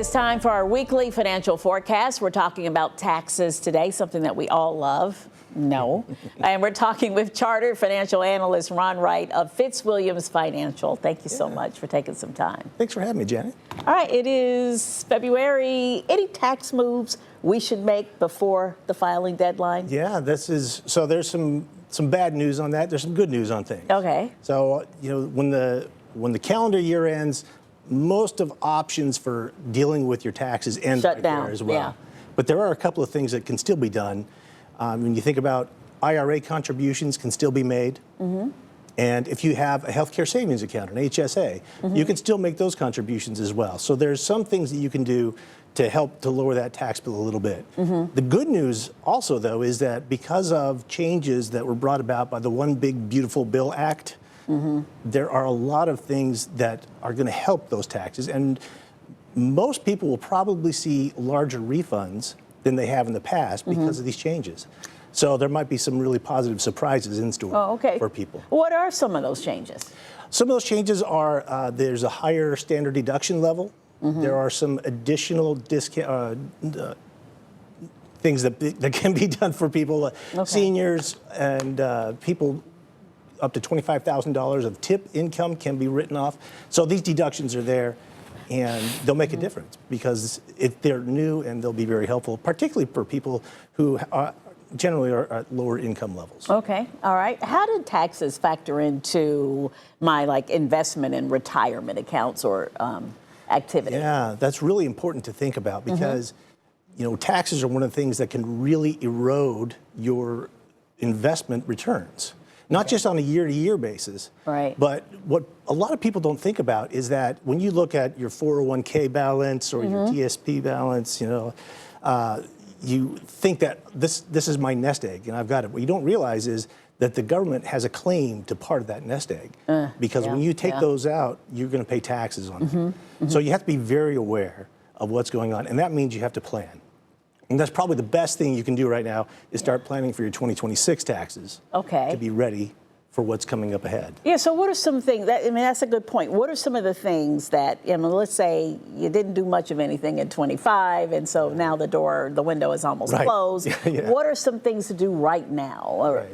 It's time for our weekly financial forecast. We're talking about taxes today, something that we all love. No. And we're talking with Chartered Financial Analyst Ron Wright of Fitzwilliams Financial. Thank you so much for taking some time. Thanks for having me, Janet. All right, it is February. Any tax moves we should make before the filing deadline? Yeah, there's some bad news on that. There's some good news on things. Okay. So, when the calendar year ends, most of options for dealing with your taxes end Shut right down, there as well. yeah. But there are a couple of things that can still be done. When you think about IRA contributions can still be made. Mm-hmm. And if you have a healthcare savings account, an HSA, mm-hmm. you can still make those contributions as well. So there's some things that you can do to help to lower that tax bill a little bit. Mm-hmm. The good news also, though, is that because of changes that were brought about by the One Big Beautiful Bill Act, mm-hmm. there are a lot of things that are going to help those taxes. And most people will probably see larger refunds than they have in the past because mm-hmm. of these changes. So there might be some really positive surprises in store for people. What are some of those changes? Some of those changes are there's a higher standard deduction level. Mm-hmm. There are some additional discount things that can be done for people, seniors and people up to $25,000 of tip income can be written off. So these deductions are there. And they'll make a difference because they're new and they'll be very helpful, particularly for people who generally are at lower income levels. Okay, all right. How do taxes factor into my investment and retirement accounts or activity? Yeah, that's really important to think about because taxes are one of the things that can really erode your investment returns. Not just on a year-to-year basis, right? But what a lot of people don't think about is that when you look at your 401k balance or mm-hmm. your TSP balance, you think that this is my nest egg and I've got it. What you don't realize is that the government has a claim to part of that nest egg because when you take those out, you're going to pay taxes on them. Mm-hmm. So you have to be very aware of what's going on, and that means you have to plan. And that's probably the best thing you can do right now is start planning for your 2026 taxes. Okay. To be ready for what's coming up ahead. Yeah, so what are some things, that's a good point. What are some of the things that, let's say you didn't do much of anything in 25, and so now the window is almost closed. Yeah. What are some things to do right now, or,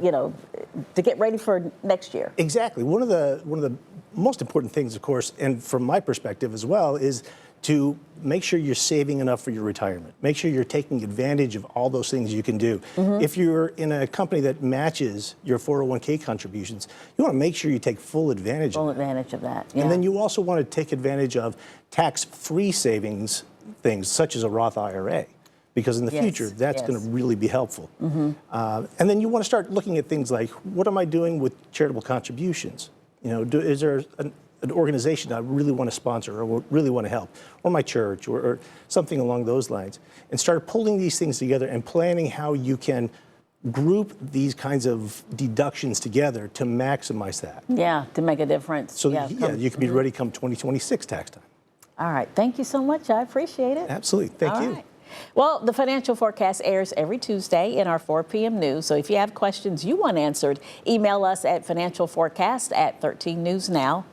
to get ready for next year? Exactly. One of the most important things, of course, and from my perspective as well, is to make sure you're saving enough for your retirement. Make sure you're taking advantage of all those things you can do. Mm-hmm. If you're in a company that matches your 401k contributions, you want to make sure you take full advantage of that. Yeah. And then you also want to take advantage of tax-free savings things, such as a Roth IRA, because in the future, that's going to really be helpful. Mm-hmm. And then you want to start looking at things like, what am I doing with charitable contributions? Is there an organization I really want to sponsor or really want to help, or my church or something along those lines, and start pulling these things together and planning how you can group these kinds of deductions together to maximize that. Yeah, to make a difference. So you can be ready come 2026 tax time. All right, thank you so much. I appreciate it. Absolutely, thank you. Right. Well, the Financial Forecast airs every Tuesday in our 4 p.m. news. So if you have questions you want answered, email us at financialforecast@13newsnow.com.